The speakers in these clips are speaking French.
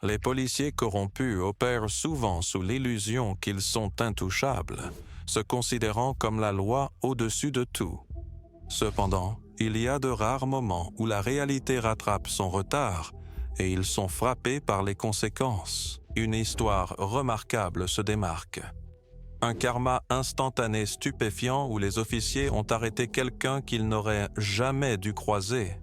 Les policiers corrompus opèrent souvent sous l'illusion qu'ils sont intouchables, se considérant comme la loi au-dessus de tout. Cependant, il y a de rares moments où la réalité rattrape son retard et ils sont frappés par les conséquences. Une histoire remarquable se démarque. Un karma instantané stupéfiant où les officiers ont arrêté quelqu'un qu'ils n'auraient jamais dû croiser.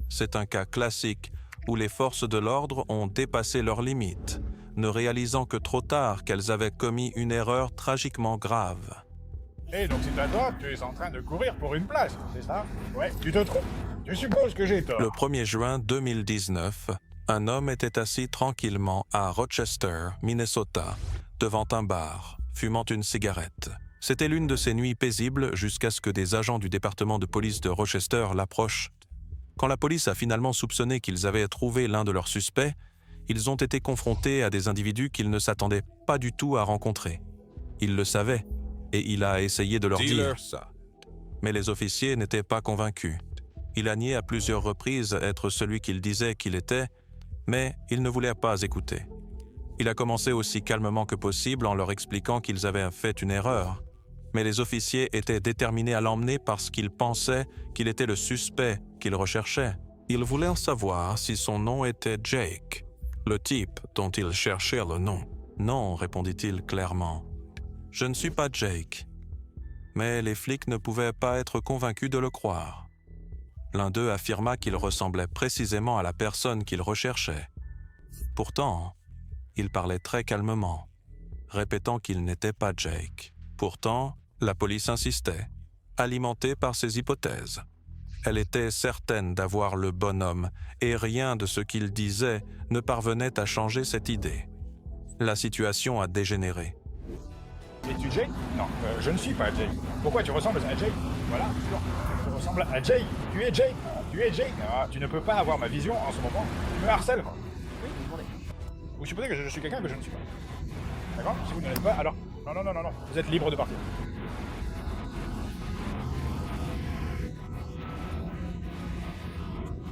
C'est un cas classique où les forces de l'ordre ont dépassé leurs limites, ne réalisant que trop tard qu'elles avaient commis une erreur tragiquement grave. Et donc c'est à toi que tu es en train de courir pour une place, c'est ça? Ouais, tu te trompes. Tu supposes que j'ai tort. Le 1er juin 2019, un homme était assis tranquillement à Rochester, Minnesota, devant un bar, fumant une cigarette. C'était l'une de ces nuits paisibles jusqu'à ce que des agents du département de police de Rochester l'approchent. Quand la police a finalement soupçonné qu'ils avaient trouvé l'un de leurs suspects, ils ont été confrontés à des individus qu'ils ne s'attendaient pas du tout à rencontrer. Il le savait, et il a essayé de leur dire ça. Mais les officiers n'étaient pas convaincus. Il a nié à plusieurs reprises être celui qu'il disait qu'il était, mais il ne voulait pas écouter. Il a commencé aussi calmement que possible en leur expliquant qu'ils avaient fait une erreur. Mais les officiers étaient déterminés à l'emmener parce qu'ils pensaient qu'il était le suspect qu'ils recherchaient. Ils voulaient savoir si son nom était Jake, le type dont ils cherchaient le nom. « Non », répondit-il clairement. « Je ne suis pas Jake. » Mais les flics ne pouvaient pas être convaincus de le croire. L'un d'eux affirma qu'il ressemblait précisément à la personne qu'il recherchait. Pourtant, il parlait très calmement, répétant qu'il n'était pas Jake. Pourtant, la police insistait, alimentée par ses hypothèses. Elle était certaine d'avoir le bon homme, et rien de ce qu'il disait ne parvenait à changer cette idée. La situation a dégénéré. Es-tu Jake? Non, je ne suis pas Jake. Pourquoi tu ressembles à Jake? Voilà, toujours. Tu ressembles à Jake. Tu es Jake. Tu es Jake. Ah, tu ne peux pas avoir ma vision en ce moment. Tu me harcèles. Oui, demandez. Vous supposez que je suis quelqu'un que je ne suis pas. D'accord? Si vous ne l'êtes pas, alors... Non. Vous êtes libre de partir.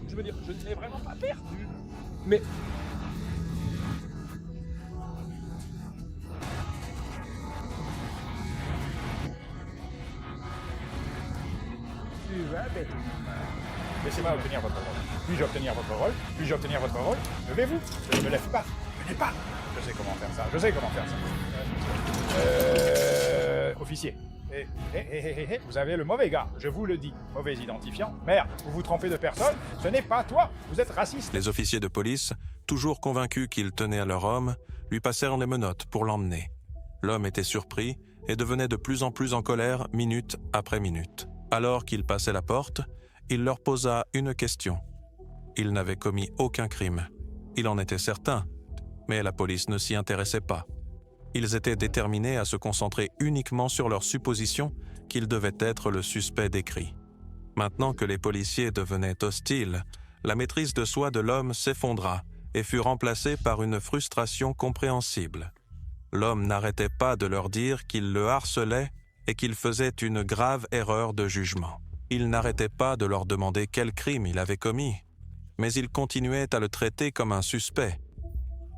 Je veux dire, je ne l'ai vraiment pas perdu. Mais... Tu vas bête. Laissez-moi obtenir votre rôle. Puis-je obtenir votre rôle? Puis-je obtenir votre rôle? Levez-vous. Je ne me lève pas. Venez pas. Je sais comment faire ça. Officier. Vous avez le mauvais gars, je vous le dis. Mauvais identifiant. Merde, vous vous trompez de personne. Ce n'est pas toi. Vous êtes raciste. Les officiers de police, toujours convaincus qu'ils tenaient à leur homme, lui passèrent les menottes pour l'emmener. L'homme était surpris et devenait de plus en plus en colère minute après minute. Alors qu'il passait la porte, il leur posa une question. Il n'avait commis aucun crime. Il en était certain, mais la police ne s'y intéressait pas. Ils étaient déterminés à se concentrer uniquement sur leur supposition qu'il devait être le suspect décrit. Maintenant que les policiers devenaient hostiles, la maîtrise de soi de l'homme s'effondra et fut remplacée par une frustration compréhensible. L'homme n'arrêtait pas de leur dire qu'il le harcelait et qu'il faisait une grave erreur de jugement. Il n'arrêtait pas de leur demander quel crime il avait commis, mais il continuait à le traiter comme un suspect.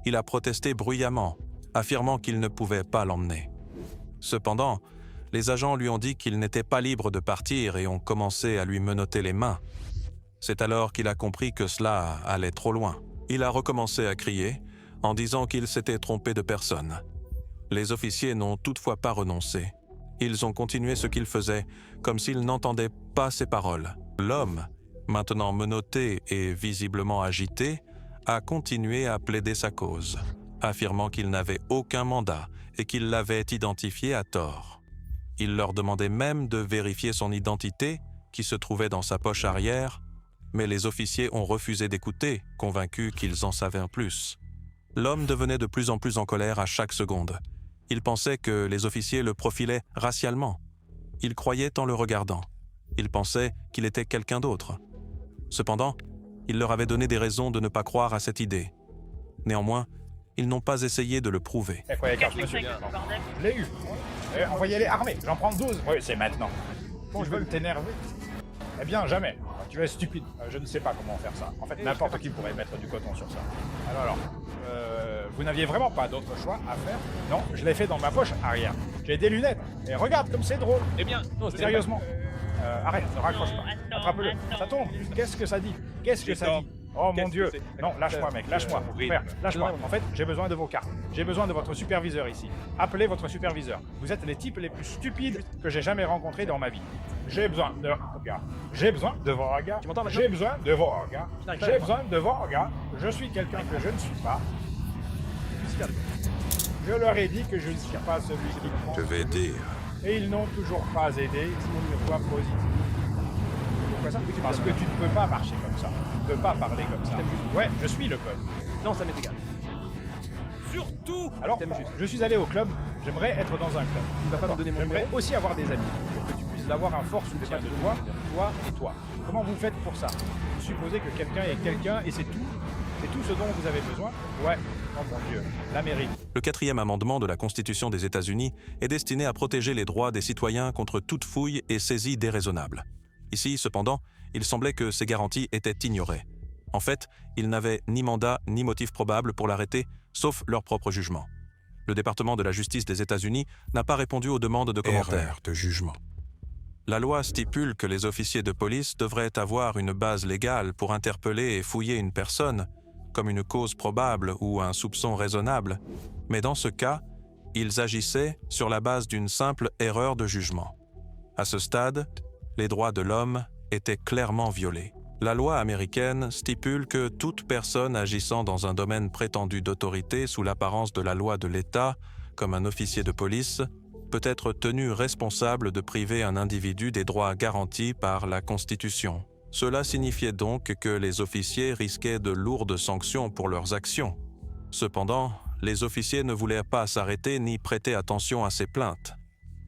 Il a protesté bruyamment, affirmant qu'il ne pouvait pas l'emmener. Cependant, les agents lui ont dit qu'il n'était pas libre de partir et ont commencé à lui menotter les mains. C'est alors qu'il a compris que cela allait trop loin. Il a recommencé à crier, en disant qu'il s'était trompé de personne. Les officiers n'ont toutefois pas renoncé. Ils ont continué ce qu'ils faisaient, comme s'ils n'entendaient pas ses paroles. L'homme, maintenant menotté et visiblement agité, a continué à plaider sa cause, affirmant qu'il n'avait aucun mandat et qu'il l'avait identifié à tort. Il leur demandait même de vérifier son identité, qui se trouvait dans sa poche arrière, mais les officiers ont refusé d'écouter, convaincus qu'ils en savaient plus. L'homme devenait de plus en plus en colère à chaque seconde. Il pensait que les officiers le profilaient racialement. Il croyait en le regardant. Il pensait qu'il était quelqu'un d'autre. Cependant, il leur avait donné des raisons de ne pas croire à cette idée. Néanmoins, ils n'ont pas essayé de le prouver. Quoi, carte, monsieur. Je l'ai eu. Envoyez-les armés. J'en prends 12. Oui, c'est maintenant. Bon, je veux t'énerver. Eh bien, jamais. Tu es stupide. Je ne sais pas comment faire ça. En fait, n'importe qui pourrait mettre du coton sur ça. Alors, vous n'aviez vraiment pas d'autre choix à faire? Non, je l'ai fait dans ma poche arrière. J'ai des lunettes. Et regarde comme c'est drôle. Eh bien, non, Sérieusement. Arrête, ne raccroche pas. attends, Attrape-le. attends. Ça tombe. Qu'est-ce que ça dit? Qu'est-ce que ça Attends. dit? Oh mon Qu'est-ce Dieu. que c'est? Non, lâche-moi, mec, lâche-moi. Frère, lâche-moi. En fait, j'ai besoin de vos cartes. J'ai besoin de votre superviseur ici. Appelez votre superviseur. Vous êtes les types les plus stupides que j'ai jamais rencontrés dans ma vie. J'ai besoin de regards. J'ai besoin de vos regards. Tu m'entends maintenant? J'ai besoin de vos regards. n'arrives pas à J'ai le besoin de vos regards. Je suis quelqu'un que je ne suis pas. super. Je leur ai dit que je ne suis pas celui qui pense. Je vais dire. Et ils n'ont toujours pas aidé. Pourquoi positif? Pourquoi ça? Parce que tu ne peux pas marcher comme ça. Tu ne peux pas parler comme ça. Ouais, je suis le club. Non, ça m'est égal. Surtout. Alors, T'aimes juste. je suis allé au club. J'aimerais être dans un club. Tu vas pas me donner mon J'aimerais numéro? aussi avoir des amis. Pour que tu puisses avoir un fort soutien de toi, toi et toi. Comment vous faites pour ça? Vous supposez que quelqu'un est quelqu'un et c'est tout? C'est tout ce dont vous avez besoin? Ouais. Oh mon Dieu. L'Amérique. Le 4e amendement de la Constitution des États-Unis est destiné à protéger les droits des citoyens contre toute fouille et saisie déraisonnable. Ici, cependant, il semblait que ces garanties étaient ignorées. En fait, ils n'avaient ni mandat ni motif probable pour l'arrêter, sauf leur propre jugement. Le département de la justice des États-Unis n'a pas répondu aux demandes de commentaires. Erreur de jugement. La loi stipule que les officiers de police devraient avoir une base légale pour interpeller et fouiller une personne, comme une cause probable ou un soupçon raisonnable, mais dans ce cas, ils agissaient sur la base d'une simple erreur de jugement. À ce stade, les droits de l'homme étaient clairement violés. La loi américaine stipule que toute personne agissant dans un domaine prétendu d'autorité sous l'apparence de la loi de l'État, comme un officier de police, peut être tenue responsable de priver un individu des droits garantis par la Constitution. Cela signifiait donc que les officiers risquaient de lourdes sanctions pour leurs actions. Cependant, les officiers ne voulaient pas s'arrêter ni prêter attention à ces plaintes.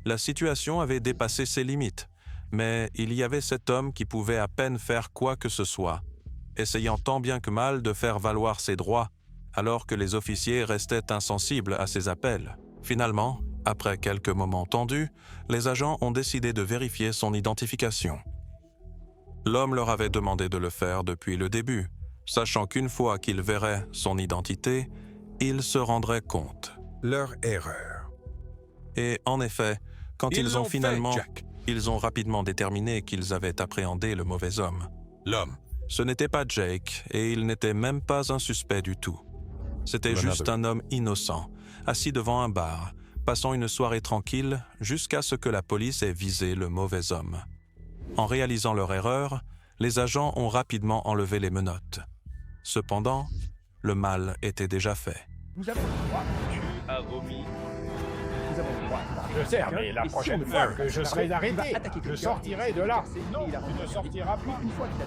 La situation avait dépassé ses limites, mais il y avait cet homme qui pouvait à peine faire quoi que ce soit, essayant tant bien que mal de faire valoir ses droits, alors que les officiers restaient insensibles à ses appels. Finalement, après quelques moments tendus, les agents ont décidé de vérifier son identification. L'homme leur avait demandé de le faire depuis le début, sachant qu'une fois qu'ils verraient son identité, ils se rendraient compte. Leur erreur. Et en effet, quand ils ont l'ont fait, finalement... Jack. Ils ont rapidement déterminé qu'ils avaient appréhendé le mauvais homme. L'homme. Ce n'était pas Jake, et il n'était même pas un suspect du tout. C'était juste un homme innocent, assis devant un bar, passant une soirée tranquille jusqu'à ce que la police ait visé le mauvais homme. En réalisant leur erreur, les agents ont rapidement enlevé les menottes. Cependant, le mal était déjà fait. Nous avons le droit. Tu as vomi. Nous avons le droit. Je sais, mais la prochaine fois que je serai arrêté, je sortirai de là. Non, tu ne sortiras pas.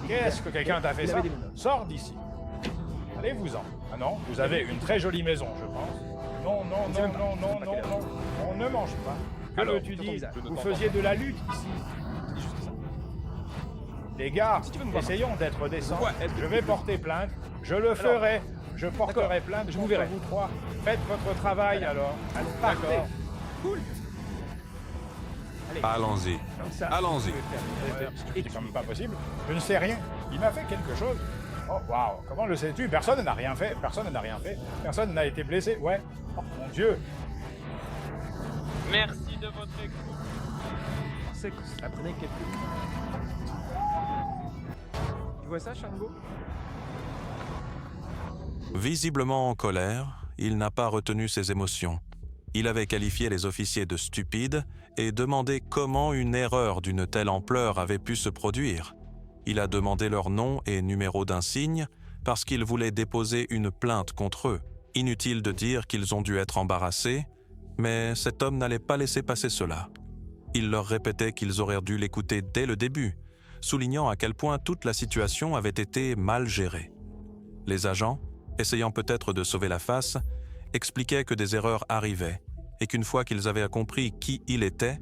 Qu'est-ce que quelqu'un t'a fait ça? Sors d'ici. Allez-vous-en. Ah non, vous avez une très jolie maison, je pense. Non, non, non, non, non, non, non. On ne mange pas. Que Alors, tu sur ton dis? visage, je ne Vous t'entends faisiez de la lutte ici. C'est juste ça. Les gars, Si tu veux me voir. essayons d'être décents. Ouais, est-ce que Je tu vais peux- porter plainte. Je le ferai. Je porterai D'accord. plainte Je vous contre verrai. vous trois. Faites votre travail alors. D'accord. Cool. Allons-y. Comme ça. Allons-y. C'est quand même pas possible. Je ne sais rien. Il m'a fait quelque chose. Oh, waouh. Comment le sais-tu? Personne n'a rien fait. Personne n'a rien fait. Personne n'a été blessé. Ouais. Oh, mon Dieu. Merci de votre écoute. C'est que cela prenait quelques minutes. Tu vois ça, Shango? Visiblement en colère, il n'a pas retenu ses émotions. Il avait qualifié les officiers de stupides et demandé comment une erreur d'une telle ampleur avait pu se produire. Il a demandé leur nom et numéro d'insigne parce qu'il voulait déposer une plainte contre eux. Inutile de dire qu'ils ont dû être embarrassés, mais cet homme n'allait pas laisser passer cela. Il leur répétait qu'ils auraient dû l'écouter dès le début, soulignant à quel point toute la situation avait été mal gérée. Les agents, essayant peut-être de sauver la face, expliquaient que des erreurs arrivaient et qu'une fois qu'ils avaient compris qui il était,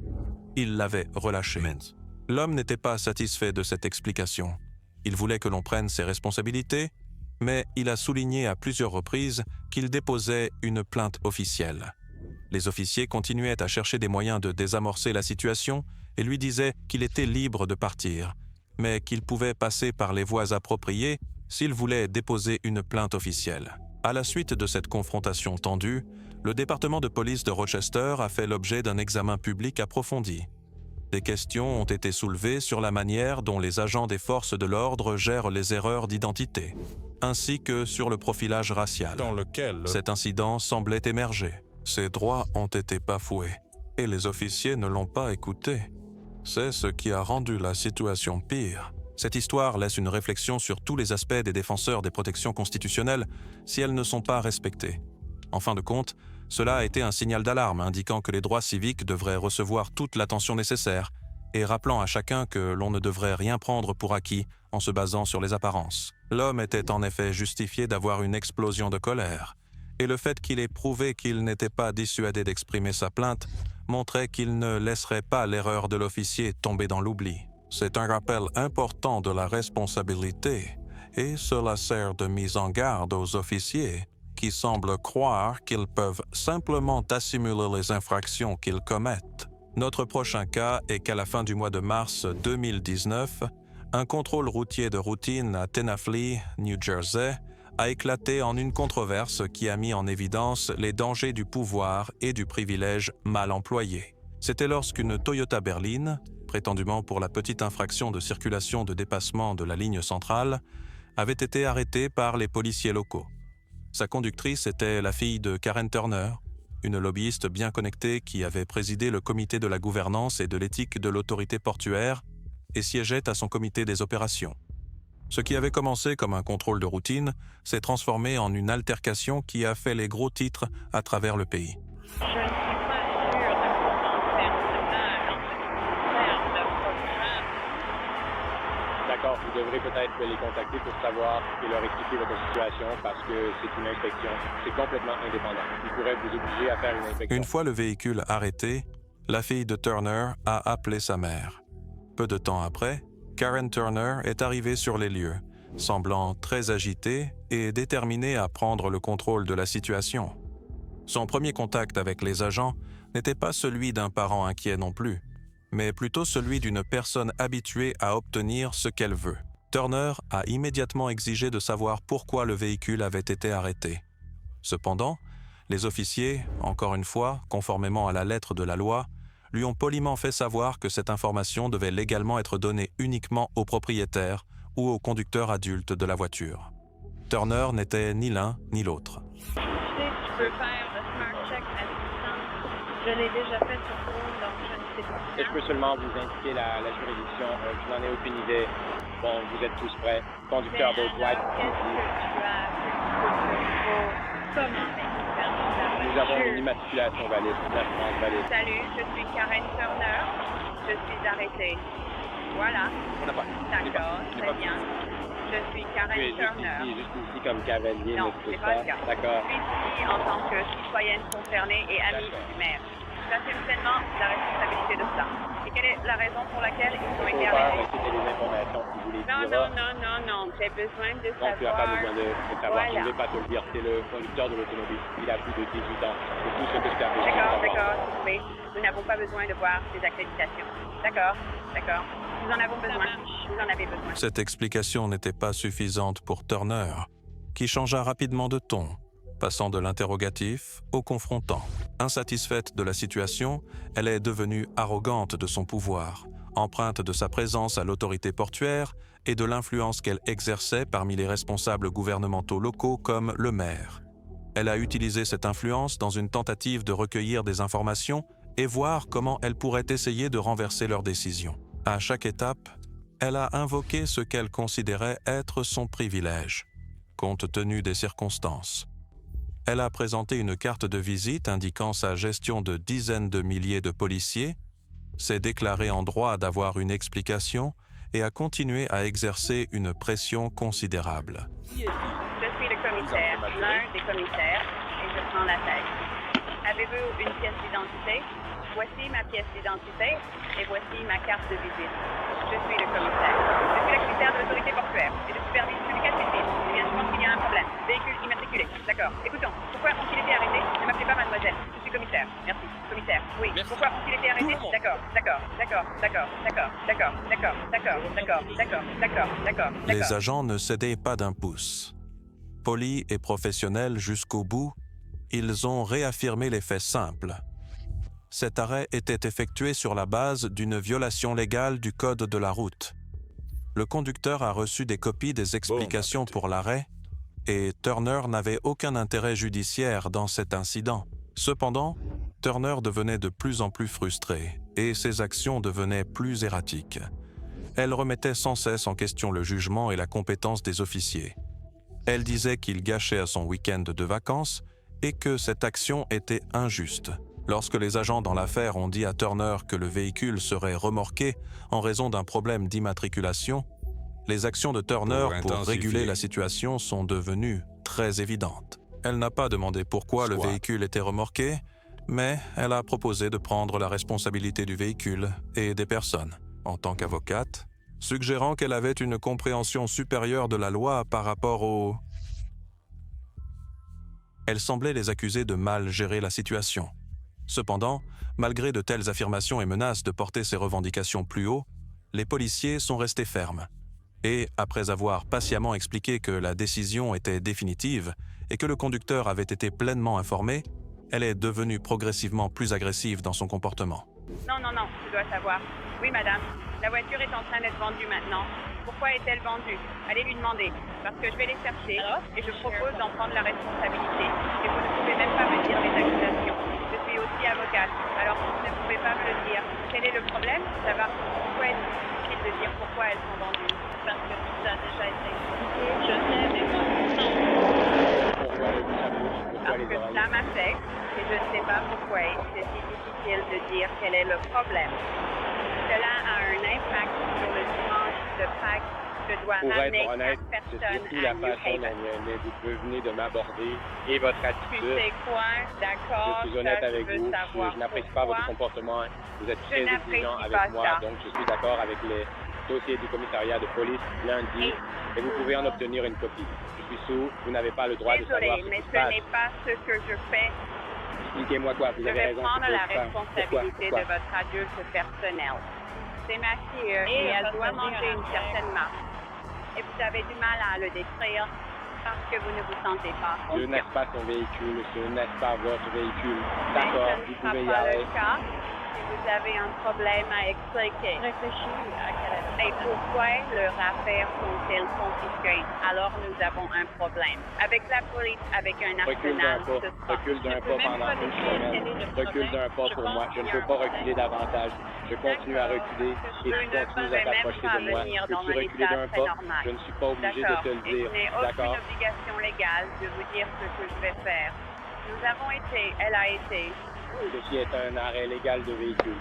ils l'avaient relâché. L'homme n'était pas satisfait de cette explication. Il voulait que l'on prenne ses responsabilités, mais il a souligné à plusieurs reprises qu'il déposait une plainte officielle. Les officiers continuaient à chercher des moyens de désamorcer la situation et lui disaient qu'il était libre de partir, mais qu'il pouvait passer par les voies appropriées s'il voulait déposer une plainte officielle. À la suite de cette confrontation tendue, le département de police de Rochester a fait l'objet d'un examen public approfondi. Des questions ont été soulevées sur la manière dont les agents des forces de l'ordre gèrent les erreurs d'identité, ainsi que sur le profilage racial, dans lequel cet incident semblait émerger. Ses droits ont été bafoués, et les officiers ne l'ont pas écouté. C'est ce qui a rendu la situation pire. Cette histoire laisse une réflexion sur tous les aspects des défenseurs des protections constitutionnelles si elles ne sont pas respectées. En fin de compte, cela a été un signal d'alarme indiquant que les droits civiques devraient recevoir toute l'attention nécessaire et rappelant à chacun que l'on ne devrait rien prendre pour acquis en se basant sur les apparences. L'homme était en effet justifié d'avoir une explosion de colère, et le fait qu'il ait prouvé qu'il n'était pas dissuadé d'exprimer sa plainte montrait qu'il ne laisserait pas l'erreur de l'officier tomber dans l'oubli. C'est un rappel important de la responsabilité, et cela sert de mise en garde aux officiers qui semblent croire qu'ils peuvent simplement dissimuler les infractions qu'ils commettent. Notre prochain cas est qu'à la fin du mois de mars 2019, un contrôle routier de routine à Tenafly, New Jersey, a éclaté en une controverse qui a mis en évidence les dangers du pouvoir et du privilège mal employé. C'était lorsqu'une Toyota berline, prétendument pour la petite infraction de circulation de dépassement de la ligne centrale, avait été arrêtée par les policiers locaux. Sa conductrice était la fille de Karen Turner, une lobbyiste bien connectée qui avait présidé le comité de la gouvernance et de l'éthique de l'autorité portuaire et siégeait à son comité des opérations. Ce qui avait commencé comme un contrôle de routine s'est transformé en une altercation qui a fait les gros titres à travers le pays. Je ne suis pas sûre de comment faire cela dans le programme. D'accord, vous devrez peut-être les contacter pour savoir et leur expliquer votre situation parce que c'est une inspection. C'est complètement indépendant. Ils pourraient vous obliger à faire une inspection. Une fois le véhicule arrêté, la fille de Turner a appelé sa mère. Peu de temps après, Karen Turner est arrivée sur les lieux, semblant très agitée et déterminée à prendre le contrôle de la situation. Son premier contact avec les agents n'était pas celui d'un parent inquiet non plus, mais plutôt celui d'une personne habituée à obtenir ce qu'elle veut. Turner a immédiatement exigé de savoir pourquoi le véhicule avait été arrêté. Cependant, les officiers, encore une fois, conformément à la lettre de la loi, lui ont poliment fait savoir que cette information devait légalement être donnée uniquement au propriétaire ou au conducteur adulte de la voiture. Turner n'était ni l'un ni l'autre. Tu sais, tu peux faire le smart check à distance. Je l'ai déjà fait sur vous, donc je ne sais pas. Et je peux seulement vous indiquer la juridiction. Je n'en ai aucune idée. Bon, vous êtes tous prêts. Conducteur Mais boat white. alors, qu'est-ce que tu as pour commander? Nous avons une immatriculation valide, une assurance valide. Salut, je suis Karen Turner. Je suis arrêtée. Voilà. D'accord, très bien. Je suis Karen Oui, Turner. juste ici comme cavalier, Non, n'est-ce c'est pas le cas. D'accord. Je suis ici en tant que citoyenne concernée et amie du maire. J'assume pleinement la responsabilité de cela. Et quelle est la raison pour laquelle ils ont été arrêtés? C'était les informations que vous voulez Non, dire. non. J'ai besoin de Donc, tu n'as pas savoir. besoin de savoir. Voilà. Je ne vais pas te le dire. C'est le conducteur de l'automobile. Il a plus de 18 ans. C'est tout ce que je t'ai besoin de savoir. D'accord, oui. Nous n'avons pas besoin de voir ces accréditations. D'accord. Nous en avons besoin. Vous en avez besoin. Cette explication n'était pas suffisante pour Turner, qui changea rapidement de ton, passant de l'interrogatif au confrontant. Insatisfaite de la situation, elle est devenue arrogante de son pouvoir, empreinte de sa présence à l'autorité portuaire et de l'influence qu'elle exerçait parmi les responsables gouvernementaux locaux comme le maire. Elle a utilisé cette influence dans une tentative de recueillir des informations et voir comment elle pourrait essayer de renverser leurs décisions. À chaque étape, elle a invoqué ce qu'elle considérait être son privilège, compte tenu des circonstances. Elle a présenté une carte de visite indiquant sa gestion de dizaines de milliers de policiers, s'est déclarée en droit d'avoir une explication et a continué à exercer une pression considérable. Je suis le commissaire, l'un des commissaires, et je prends la tête. Avez-vous une pièce d'identité? Voici ma pièce d'identité et voici ma carte de visite. Je suis le commissaire. Je suis le commissaire de l'autorité portuaire et je supervise publication civile. Eh bien, je pense qu'il y a un problème. Véhicule immatriculé. D'accord. Écoutons. Pourquoi ont-ils été arrêtés? Ne m'appelez pas mademoiselle. Je suis commissaire. Merci. Commissaire. Oui, Merci. pourquoi ont-ils été arrêtés? Tout le monde. D'accord. Les agents ne cédaient pas d'un pouce. Polis et professionnels jusqu'au bout, ils ont réaffirmé les faits simples. Cet arrêt était effectué sur la base d'une violation légale du code de la route. Le conducteur a reçu des copies des explications pour l'arrêt et Turner n'avait aucun intérêt judiciaire dans cet incident. Cependant, Turner devenait de plus en plus frustré et ses actions devenaient plus erratiques. Elle remettait sans cesse en question le jugement et la compétence des officiers. Elle disait qu'il gâchait à son week-end de vacances et que cette action était injuste. Lorsque les agents dans l'affaire ont dit à Turner que le véhicule serait remorqué en raison d'un problème d'immatriculation, les actions de Turner pour réguler la situation sont devenues très évidentes. Elle n'a pas demandé pourquoi le véhicule était remorqué, mais elle a proposé de prendre la responsabilité du véhicule et des personnes, en tant qu'avocate, suggérant qu'elle avait une compréhension supérieure de la loi par rapport au... Elle semblait les accuser de mal gérer la situation. Cependant, malgré de telles affirmations et menaces de porter ses revendications plus haut, les policiers sont restés fermes. Et, après avoir patiemment expliqué que la décision était définitive et que le conducteur avait été pleinement informé, elle est devenue progressivement plus agressive dans son comportement. Non, tu dois savoir. Oui, madame, la voiture est en train d'être vendue maintenant. Pourquoi est-elle vendue? Allez lui demander. Parce que je vais les chercher et je propose d'en prendre la responsabilité. Et vous ne pouvez même pas me dire les accusations. Je suis aussi avocate. Alors vous ne pouvez pas me le dire. Quel est le problème? Savoir pourquoi est-ce difficile de dire pourquoi elles sont vendues? Parce que tout a déjà été expliqué. Je sais, mais moi, Pourquoi le chapeau? Pourquoi parce les que oreilles? ça m'affecte et je ne sais pas pourquoi c'est si difficile de dire quel est le problème. Cela a un impact sur le dimanche de Pâques. Je dois Pour ramener être honnête, 4 c'est personnes surtout à la New façon Haven. dont vous venez de m'aborder et votre Tu attitude. sais quoi? D'accord, Je suis honnête ça, avec je veux vous. savoir Je n'apprécie pas votre pourquoi. comportement. Vous êtes Je très n'apprécie exigeant pas avec moi, ça. donc je suis d'accord avec les dossiers du commissariat de police lundi et vous pouvez en obtenir une copie. Je suis sourd, vous n'avez pas le droit de savoir Désolée, ce mais qui se ce passe. n'est pas ce que je fais. Expliquez-moi quoi, vous Je avez vais raison. prendre c'est la pas- responsabilité Pourquoi? de votre adulte personnel. C'est ma fille et elle doit manger une certaine marque. Et vous avez du mal à le décrire parce que vous ne vous sentez pas Ce confiant. n'est pas son véhicule, ce n'est pas votre véhicule. Mais D'accord, ce vous ne sera pouvez y pas aller. le cas si vous avez un problème à expliquer. Réfléchis à quel est le Et pourquoi leurs affaires sont-elles confisquées? Alors nous avons un problème. Avec la police, avec un Recule arsenal, d'un pas, ce sera. recule d'un Je pas peux même pendant pas une décrire quel est semaine. le Recule problème. d'un pas Je pour pense moi. Je qu'il ne y a peux un pas problème. reculer davantage. Je continue à reculer et tu Je ne continues à pourrais même t'approcher pas de moi. venir dans Peux-tu un reculer état d'un très pas? normal. Je ne suis pas obligé de D'accord. te le Et dire. je n'ai aucune D'accord? obligation légale de vous dire ce que je vais faire. Nous avons été, elle a été. Ceci est un arrêt légal de véhicule.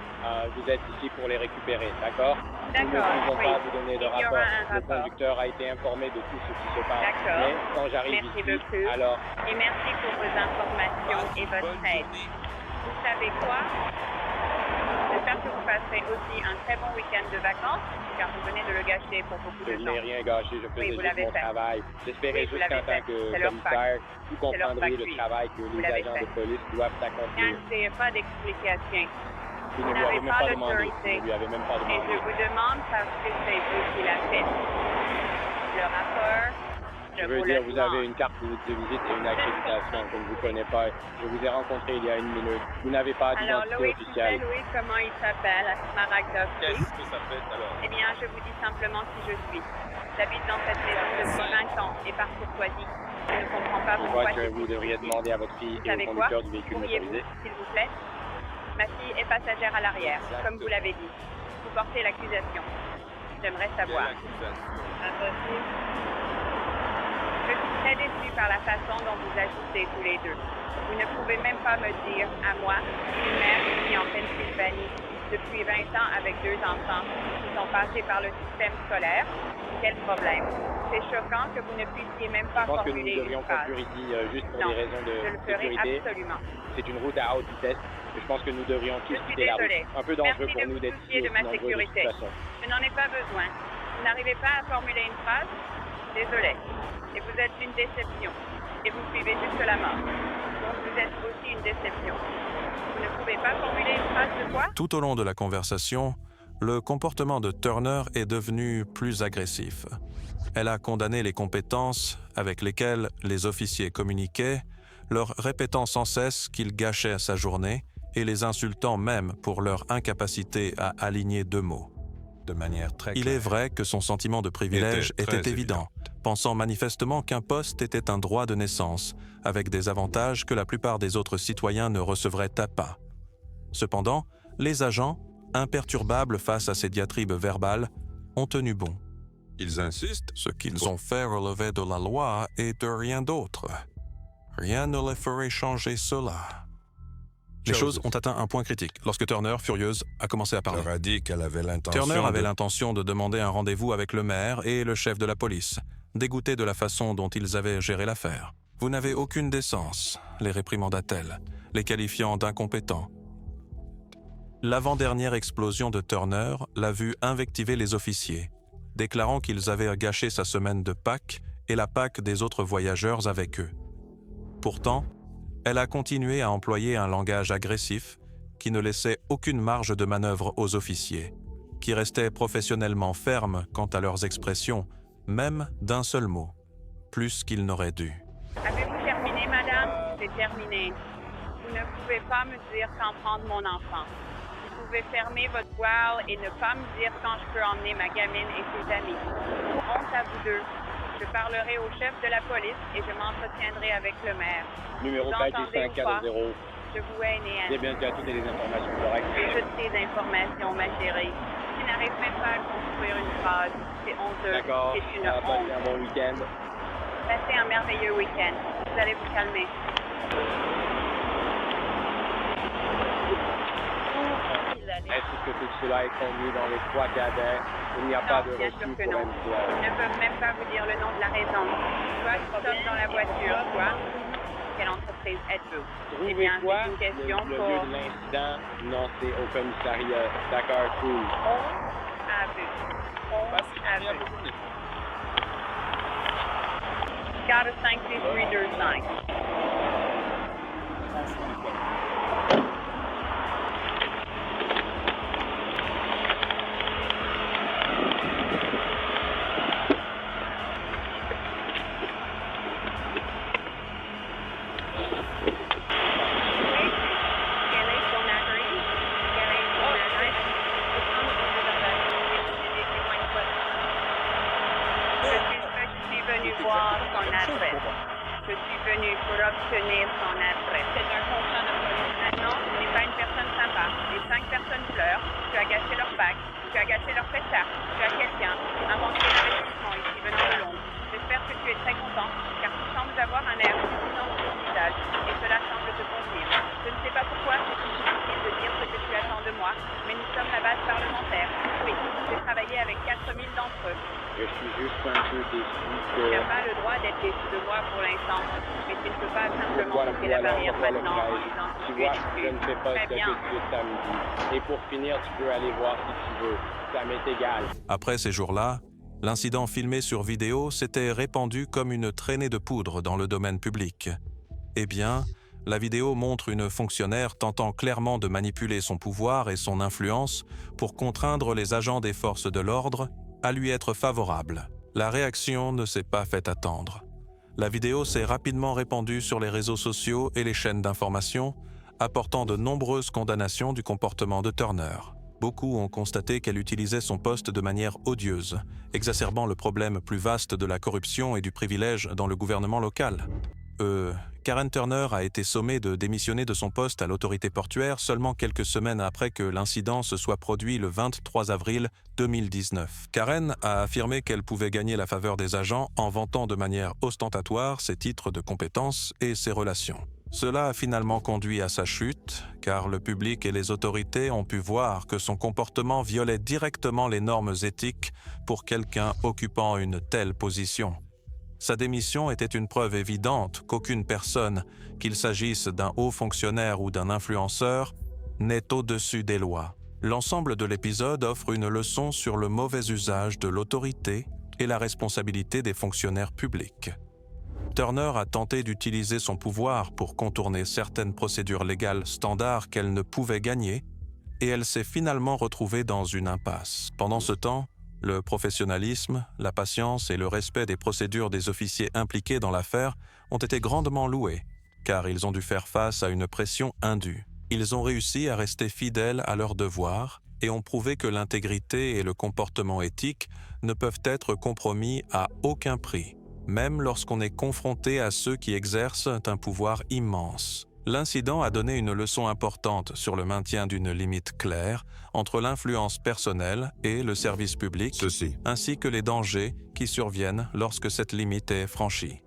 Vous êtes ici pour les récupérer, d'accord? Nous ne D'accord, pouvons oui. pas vous donner de Il y aura rapport. un Le rapport. conducteur a été informé de tout ce qui se passe. D'accord. Mais quand j'arrive Merci ici, beaucoup. alors Et merci pour vos informations et votre aide. Vous savez quoi? J'espère que vous passerez aussi un très bon week-end de vacances, car vous venez de le gâcher pour beaucoup je de n'ai gens. rien gâché, je faisais vous juste l'avez mon fait. travail. J'espérais Oui, vous juste qu'en l'avez tant fait. que C'est leur commissaire, vous comprendriez le fac. travail que Vous les l'avez agents fait. de police doivent accomplir. N'essayez pas d'explication. Vous ne Vous lui n'avez avez même pas pas demandé. l'autorité. Vous ne lui avez même pas Et je demandé. vous demande parce que c'est vous qui l'a fait. Le rapport, Je veux vous dire, le vous demande. avez une carte de visite et une accréditation que je ne vous connais pas. Je vous ai rencontré il y a une minute. Vous n'avez pas Alors, d'identité Louis, tu sais, officielle. Louis, comment il s'appelle, Smaragda Free? Qu'est-ce que ça fait alors? Eh bien, je vous dis simplement qui je suis. J'habite dans cette maison depuis 20 ans et par courtoisie. Je ne comprends pas Je pourquoi vois que c'est vous devriez difficile. demander à votre fille Vous et au savez quoi? conducteur du véhicule Pourriez-vous, motorisé. s'il vous plaît? Ma fille est passagère à l'arrière, comme vous l'avez dit. Vous portez l'accusation. J'aimerais savoir. Impossible. Je suis très déçue par la façon dont vous agissez tous les deux. Vous ne pouvez même pas me dire, à moi, une mère qui vit en Pennsylvanie depuis 20 ans avec 2 enfants qui sont passés par le système scolaire, quel problème. C'est choquant que vous ne puissiez même pas Je pense que nous formuler devrions une phrase. conclure ici juste pour Non, des raisons de je le ferai sécurité. absolument. C'est une route à haute vitesse. Et je pense que nous devrions tous Je suis quitter la route. désolée. Un peu dangereux Merci pour de nous vous d'être soucier ici de ma aussi nombreux de toute sécurité. façon. Je n'en ai pas besoin. Vous n'arrivez pas à formuler une phrase? Désolé. Et vous êtes une déception. Et vous suivez juste la mort. Donc vous êtes aussi une déception. Vous ne pouvez pas formuler une phrase de quoi? Tout au long de la conversation, le comportement de Turner est devenu plus agressif. Elle a condamné les compétences avec lesquelles les officiers communiquaient, leur répétant sans cesse qu'ils gâchaient sa journée et les insultant même pour leur incapacité à aligner 2 mots. De manière très Il claire. est vrai que son sentiment de privilège Était très était évident, pensant manifestement qu'un poste était un droit de naissance, avec des avantages que la plupart des autres citoyens ne recevraient à pas. Cependant, les agents, imperturbables face à ces diatribes verbales, ont tenu bon. Ils insistent. Ce qu'ils ont fait relevait de la loi et de rien d'autre. Rien ne les ferait changer cela. Les choses ont atteint un point critique lorsque Turner, furieuse, a commencé à parler. Leur a dit qu'elle avait l'intention Turner avait de... l'intention de demander un rendez-vous avec le maire et le chef de la police, dégoûté de la façon dont ils avaient géré l'affaire. « Vous n'avez aucune décence », les réprimanda-t-elle, les qualifiant d'incompétents. L'avant-dernière explosion de Turner l'a vu invectiver les officiers, déclarant qu'ils avaient gâché sa semaine de Pâques et la Pâques des autres voyageurs avec eux. Pourtant, elle a continué à employer un langage agressif qui ne laissait aucune marge de manœuvre aux officiers, qui restaient professionnellement fermes quant à leurs expressions, même d'un seul mot, plus qu'ils n'auraient dû. Avez-vous terminé, madame? C'est terminé. Vous ne pouvez pas me dire quand prendre mon enfant. Vous pouvez fermer votre voile et ne pas me dire quand je peux emmener ma gamine et ses amis. Honte à vous deux. Je parlerai au chef de la police et je m'entretiendrai avec le maire. Numéro Vous 4 entendez ou pas? 540. Je vous haine et C'est bien toutes les informations correctes. j'ai toutes ces informations, ma chérie. Tu n'arrives même pas à construire une phrase. C'est honteux. D'accord. C'est une Passez honte. un bon week-end. Passez un merveilleux week-end. Vous allez vous calmer. Est-ce que tout cela est connu dans les 3 cadets? Il n'y a pas de bien reçu sûr que pour non. MTL. Ils ne peuvent même pas vous dire le nom de la raison. Toi, tu sommes dans la voiture, toi. Quelle entreprise êtes-vous? Eh Trouvez bien, quoi? c'est une question le pour... lieu de l'incident? Non, c'est au commissariat. D'accord, cool. À vous. À vous. 4-5-6-3-2-5. Je suis venu pour obtenir son adresse. C'est un contrat de police. Maintenant, ce n'est pas une personne sympa. Les 5 personnes pleurent. Tu as gâché leur pack. Tu as gâché leur pétard. Tu as quelqu'un inventé l'investissement ici venant de Londres. J'espère que tu es très content, car tu sembles avoir un air suffisant sur ton visage, et cela semble te convenir. Je ne sais pas pourquoi c'est si difficile de dire ce que tu attends de moi, mais nous sommes la base parlementaire. Oui, j'ai travaillé avec 4000 d'entre eux. Je suis juste un peu déçu Tu que... n'as pas le droit d'être déçu de moi pour l'instant, mais tu ne peux pas simplement couper la barrière maintenant en disant que Tu tu es vois, je ne fais pas Très ce bien. que tu samedi. Et pour finir, tu peux aller voir si tu veux. Ça m'est égal. Après ces jours-là, l'incident filmé sur vidéo s'était répandu comme une traînée de poudre dans le domaine public. Eh bien, la vidéo montre une fonctionnaire tentant clairement de manipuler son pouvoir et son influence pour contraindre les agents des forces de l'ordre à lui être favorables. La réaction ne s'est pas fait attendre. La vidéo s'est rapidement répandue sur les réseaux sociaux et les chaînes d'information, apportant de nombreuses condamnations du comportement de Turner. Beaucoup ont constaté qu'elle utilisait son poste de manière odieuse, exacerbant le problème plus vaste de la corruption et du privilège dans le gouvernement local. Karen Turner a été sommée de démissionner de son poste à l'autorité portuaire seulement quelques semaines après que l'incident se soit produit le 23 avril 2019. Karen a affirmé qu'elle pouvait gagner la faveur des agents en vantant de manière ostentatoire ses titres de compétences et ses relations. Cela a finalement conduit à sa chute, car le public et les autorités ont pu voir que son comportement violait directement les normes éthiques pour quelqu'un occupant une telle position. Sa démission était une preuve évidente qu'aucune personne, qu'il s'agisse d'un haut fonctionnaire ou d'un influenceur, n'est au-dessus des lois. L'ensemble de l'épisode offre une leçon sur le mauvais usage de l'autorité et la responsabilité des fonctionnaires publics. Turner a tenté d'utiliser son pouvoir pour contourner certaines procédures légales standards qu'elle ne pouvait gagner, et elle s'est finalement retrouvée dans une impasse. Pendant ce temps, le professionnalisme, la patience et le respect des procédures des officiers impliqués dans l'affaire ont été grandement loués, car ils ont dû faire face à une pression indue. Ils ont réussi à rester fidèles à leurs devoirs et ont prouvé que l'intégrité et le comportement éthique ne peuvent être compromis à aucun prix, même lorsqu'on est confronté à ceux qui exercent un pouvoir immense. L'incident a donné une leçon importante sur le maintien d'une limite claire entre l'influence personnelle et le service public, ainsi que les dangers qui surviennent lorsque cette limite est franchie.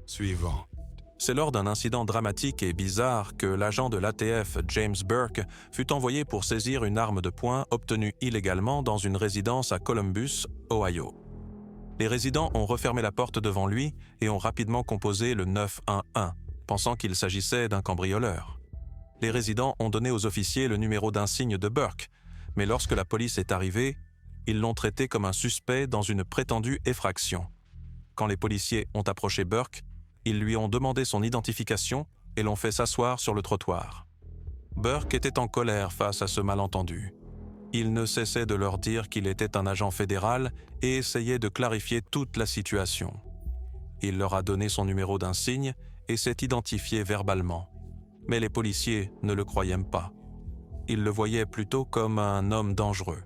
Suivant. C'est lors d'un incident dramatique et bizarre que l'agent de l'ATF James Burke fut envoyé pour saisir une arme de poing obtenue illégalement dans une résidence à Columbus, Ohio. Les résidents ont refermé la porte devant lui et ont rapidement composé le 911, pensant qu'il s'agissait d'un cambrioleur. Les résidents ont donné aux officiers le numéro d'insigne de Burke, mais lorsque la police est arrivée, ils l'ont traité comme un suspect dans une prétendue effraction. Quand les policiers ont approché Burke, ils lui ont demandé son identification et l'ont fait s'asseoir sur le trottoir. Burke était en colère face à ce malentendu. Il ne cessait de leur dire qu'il était un agent fédéral et essayait de clarifier toute la situation. Il leur a donné son numéro d'insigne et s'est identifié verbalement. Mais les policiers ne le croyaient pas. Ils le voyaient plutôt comme un homme dangereux.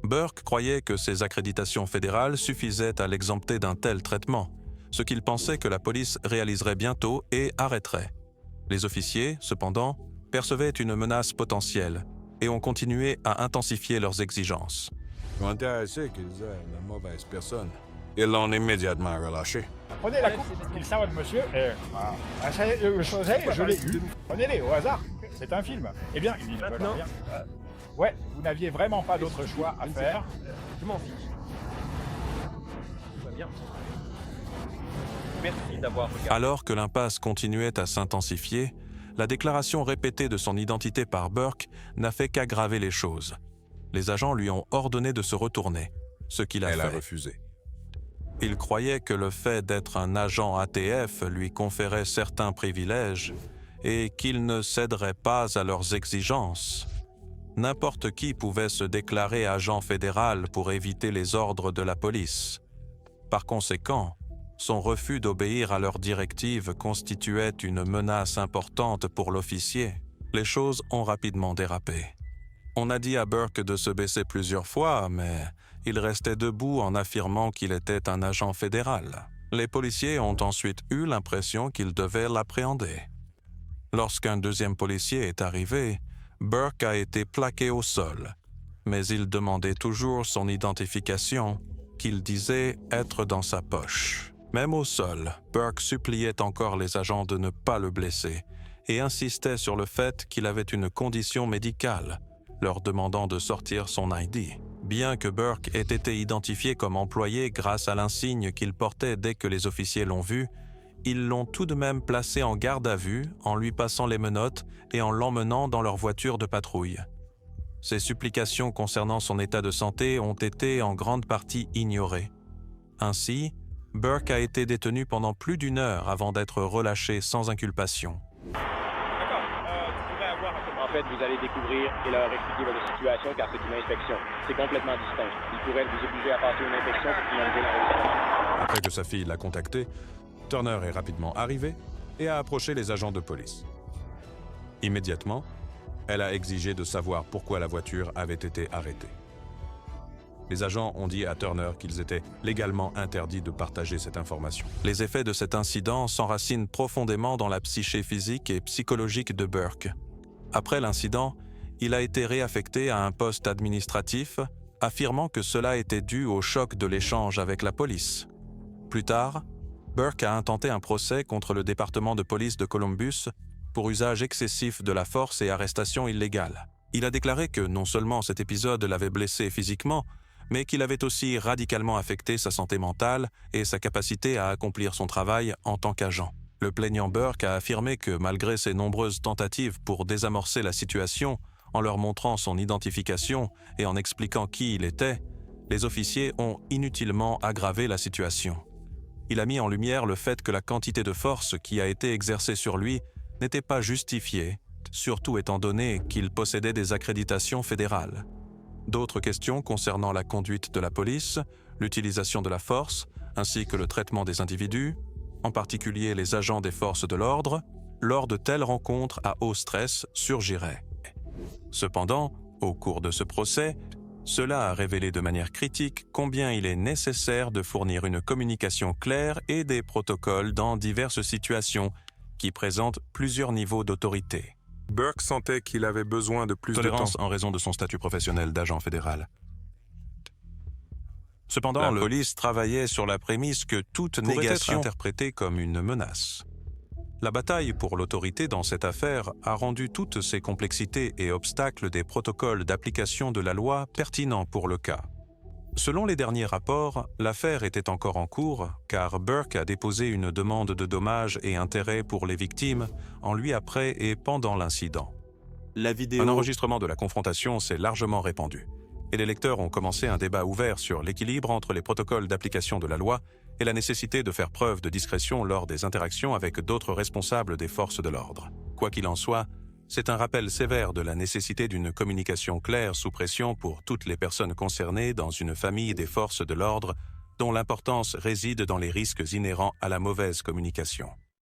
Burke croyait que ses accréditations fédérales suffisaient à l'exempter d'un tel traitement, ce qu'il pensait que la police réaliserait bientôt et arrêterait. Les officiers, cependant, percevaient une menace potentielle et ont continué à intensifier leurs exigences. Ils sont intéressés qu'ils aient la mauvaise personne. Ils l'ont immédiatement relâché. Prenez la coupe qu'il servent de monsieur et... je l'ai eu. Prenez-les au hasard. C'est un film. Eh bien, ils veulent Maintenant. bien. Ouais, vous n'aviez vraiment pas d'autre choix à faire. Je m'en fiche. Tout va bien. Merci d'avoir regardé. Alors que l'impasse continuait à s'intensifier, la déclaration répétée de son identité par Burke n'a fait qu'aggraver les choses. Les agents lui ont ordonné de se retourner, ce qu'il a Elle fait. a refusé. Il croyait que le fait d'être un agent ATF lui conférait certains privilèges et qu'il ne céderait pas à leurs exigences. N'importe qui pouvait se déclarer agent fédéral pour éviter les ordres de la police. Par conséquent, son refus d'obéir à leurs directives constituait une menace importante pour l'officier. Les choses ont rapidement dérapé. On a dit à Burke de se baisser plusieurs fois, mais il restait debout en affirmant qu'il était un agent fédéral. Les policiers ont ensuite eu l'impression qu'ils devaient l'appréhender. Lorsqu'un deuxième policier est arrivé, Burke a été plaqué au sol, mais il demandait toujours son identification, qu'il disait être dans sa poche. Même au sol, Burke suppliait encore les agents de ne pas le blesser et insistait sur le fait qu'il avait une condition médicale, leur demandant de sortir son ID. Bien que Burke ait été identifié comme employé grâce à l'insigne qu'il portait dès que les officiers l'ont vu, ils l'ont tout de même placé en garde à vue en lui passant les menottes et en l'emmenant dans leur voiture de patrouille. Ses supplications concernant son état de santé ont été en grande partie ignorées. Ainsi, Burke a été détenu pendant plus d'1 heure avant d'être relâché sans inculpation. D'accord, tu pourrais avoir un peu... En fait, vous allez découvrir et leur expliquer votre situation car c'est une inspection. C'est complètement distinct. Ils pourraient vous obliger à passer une inspection pour finaliser l'enregistrement. Après que sa fille l'a contacté, Turner est rapidement arrivé et a approché les agents de police. Immédiatement, elle a exigé de savoir pourquoi la voiture avait été arrêtée. Les agents ont dit à Turner qu'ils étaient légalement interdits de partager cette information. Les effets de cet incident s'enracinent profondément dans la psyché physique et psychologique de Burke. Après l'incident, il a été réaffecté à un poste administratif, affirmant que cela était dû au choc de l'échange avec la police. Plus tard, Burke a intenté un procès contre le département de police de Columbus pour usage excessif de la force et arrestation illégale. Il a déclaré que non seulement cet épisode l'avait blessé physiquement, mais qu'il avait aussi radicalement affecté sa santé mentale et sa capacité à accomplir son travail en tant qu'agent. Le plaignant Burke a affirmé que malgré ses nombreuses tentatives pour désamorcer la situation, en leur montrant son identification et en expliquant qui il était, les officiers ont inutilement aggravé la situation. il a mis en lumière le fait que la quantité de force qui a été exercée sur lui n'était pas justifiée, surtout étant donné qu'il possédait des accréditations fédérales. D'autres questions concernant la conduite de la police, l'utilisation de la force, ainsi que le traitement des individus, en particulier les agents des forces de l'ordre, lors de telles rencontres à haut stress surgiraient. Cependant, au cours de ce procès, cela a révélé de manière critique combien il est nécessaire de fournir une communication claire et des protocoles dans diverses situations qui présentent plusieurs niveaux d'autorité. Burke sentait qu'il avait besoin de plus de Tolérance temps. en raison de son statut professionnel d'agent fédéral. Cependant, la police travaillait sur la prémisse que toute négation être interprétée comme une menace. La bataille pour l'autorité dans cette affaire a rendu toutes ces complexités et obstacles des protocoles d'application de la loi pertinents pour le cas. Selon les derniers rapports, l'affaire était encore en cours car Burke a déposé une demande de dommages et intérêts pour les victimes en lui après et pendant l'incident. Un enregistrement de la confrontation s'est largement répandu et les lecteurs ont commencé un débat ouvert sur l'équilibre entre les protocoles d'application de la loi et la nécessité de faire preuve de discrétion lors des interactions avec d'autres responsables des forces de l'ordre. Quoi qu'il en soit, c'est un rappel sévère de la nécessité d'une communication claire sous pression pour toutes les personnes concernées dans une famille des forces de l'ordre dont l'importance réside dans les risques inhérents à la mauvaise communication.